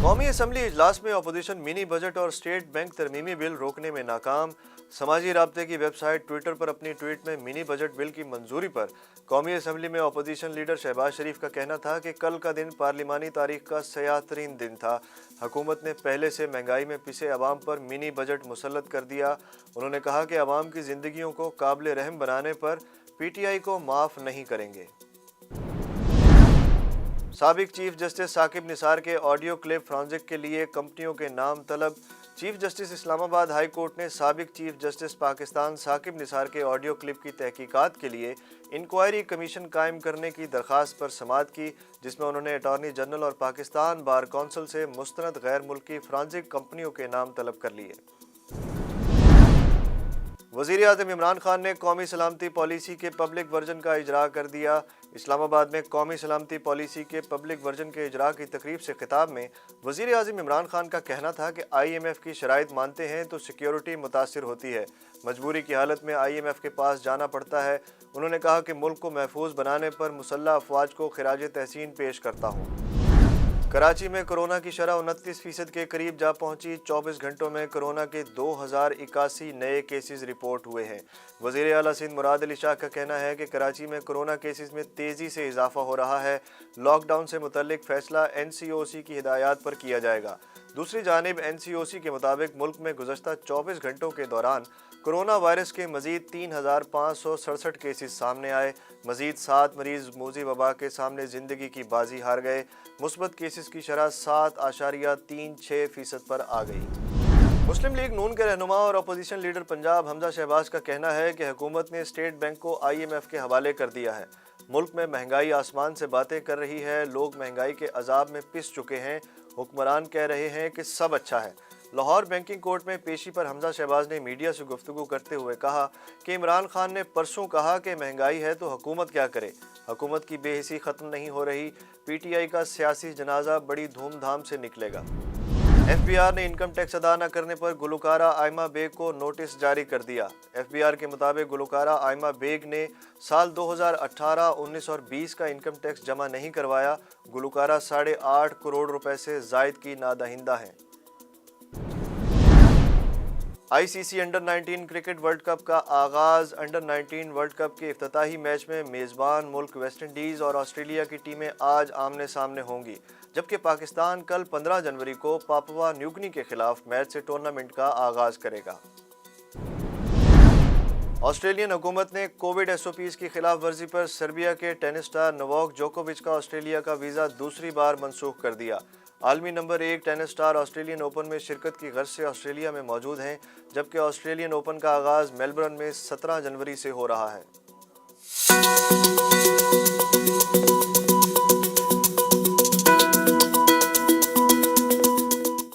कौमी असम्बली इजलास में अपोजिशन मिनी बजट और स्टेट बैंक तरमीमी बिल रोकने में नाकाम। समाजी राब्ते की वेबसाइट ट्विटर पर अपनी ट्वीट में मिनी बजट बिल की मंजूरी पर कौमी असम्बली में अपोजिशन लीडर शहबाज शरीफ का कहना था कि कल का दिन पार्लिमानी तारीख का सयाह तरीन दिन था। हुकूमत ने पहले से महंगाई में पिसे अवाम पर मिनी बजट मुसल्लत कर दिया। उन्होंने कहा कि अवाम की जिंदगियों को काबिल रहम बनाने पर PTI को माफ़ नहीं करेंगे। साबिक चीफ जस्टिस साकिब निसार के ऑडियो क्लिप फ्रांजिक के लिए कंपनियों के नाम तलब। Chief justice Islamabad high court ने साबिक चीफ जस्टिस पाकिस्तान साकिब निसार के ऑडियो क्लिप की तहकीकात के लिए इंक्वायरी कमीशन कायम करने की दरख्वास्त पर समाअत की, जिसमें उन्होंने अटॉर्नी जनरल और पाकिस्तान बार कौंसिल से मुस्तनद गैर मुल्की फ्रांजिक कंपनियों के नाम तलब कर लिए। वज़ीर आज़म इमरान खान ने कौमी सलामती पॉलिसी के पब्लिक वर्जन का इजरा कर दिया। इस्लामाबाद में कौमी सलामती पॉलिसी के पब्लिक वर्जन के इजरा की तकरीब से खिताब में वज़ीर आज़म इमरान खान का कहना था कि IMF की शराइत मानते हैं तो सिक्योरिटी मुतासिर होती है, मजबूरी की हालत में IMF के पास जाना पड़ता है। उन्होंने कहा कि मुल्क को महफूज बनाने पर मुसल्लह अफवाज को खिराज तहसीन पेश करता हूँ। कराची में कोरोना की शरह 29% के करीब जा पहुंची। 24 घंटों में कोरोना के 2081 नए केसेस रिपोर्ट हुए हैं। वज़ीर आला सिंध मुराद अली शाह का कहना है कि कराची में कोरोना केसेस में तेज़ी से इजाफा हो रहा है। लॉकडाउन से मुतल्लिक फैसला NCOC की हिदायत पर किया जाएगा। दूसरी जानिब NCOC के मुताबिक मुल्क में गुज़श्ता 24 घंटों के दौरान कोरोना वायरस के मजीद 3567 केसेस सामने आए। मजीद 7 मरीज मूजी वबा के सामने ज़िंदगी की बाजी हार गए। मुस्बत केसेस की शरह 7.36% पर आ गई। मुस्लिम लीग नून के रहनुमा और अपोजिशन लीडर पंजाब हमजा शहबाज का कहना है कि हुकूमत ने स्टेट बैंक को IMF के हवाले कर दिया है। मुल्क में महंगाई आसमान से बातें कर रही है, लोग महंगाई के अजाब में पिस चुके हैं। हुक्मरान कह रहे हैं कि सब अच्छा है। लाहौर बैंकिंग कोर्ट में पेशी पर हमजा शहबाज ने मीडिया से गुफ्तगू करते हुए कहा कि इमरान खान ने परसों कहा कि महंगाई है तो हुकूमत क्या करे, हुकूमत की बेहिसी ख़त्म नहीं हो रही। PTI का सियासी जनाजा बड़ी धूमधाम से निकलेगा। FBR ने इनकम टैक्स अदा न करने पर गुलकारा आयमा बेग को नोटिस जारी कर दिया। FBR के मुताबिक गुलकारा आयमा बेग ने साल 2018, 19 और 20 का इनकम टैक्स जमा नहीं करवाया। गुलकारा 8.5 करोड़ रुपए से जायद की नादहिंदा हैं। ICC under 19 cricket world cup का आगाज़। अंडर 19 वर्ल्ड कप के इफ्तिताही मैच में मेज़बान मुल्क वेस्ट इंडीज़ और ऑस्ट्रेलिया की टीमें आज आमने सामने होंगी, जबकि पाकिस्तान कल 15 जनवरी को पापुआ न्यूगिनी के खिलाफ मैच से टूर्नामेंट का आगाज़ करेगा। ऑस्ट्रेलियन हुकूमत ने कोविड SOPs की खिलाफ वर्जी पर सर्बिया के टेनिस स्टार नोवाक जोकोविच का ऑस्ट्रेलिया का वीज़ा दूसरी बार मनसूख कर दिया। आलमी number 1 tennis star Australian open में शिरकत की गर्ज से ऑस्ट्रेलिया में मौजूद हैं, जबकि ऑस्ट्रेलियन ओपन का आगाज़ मेलबर्न में 17 जनवरी से हो रहा है।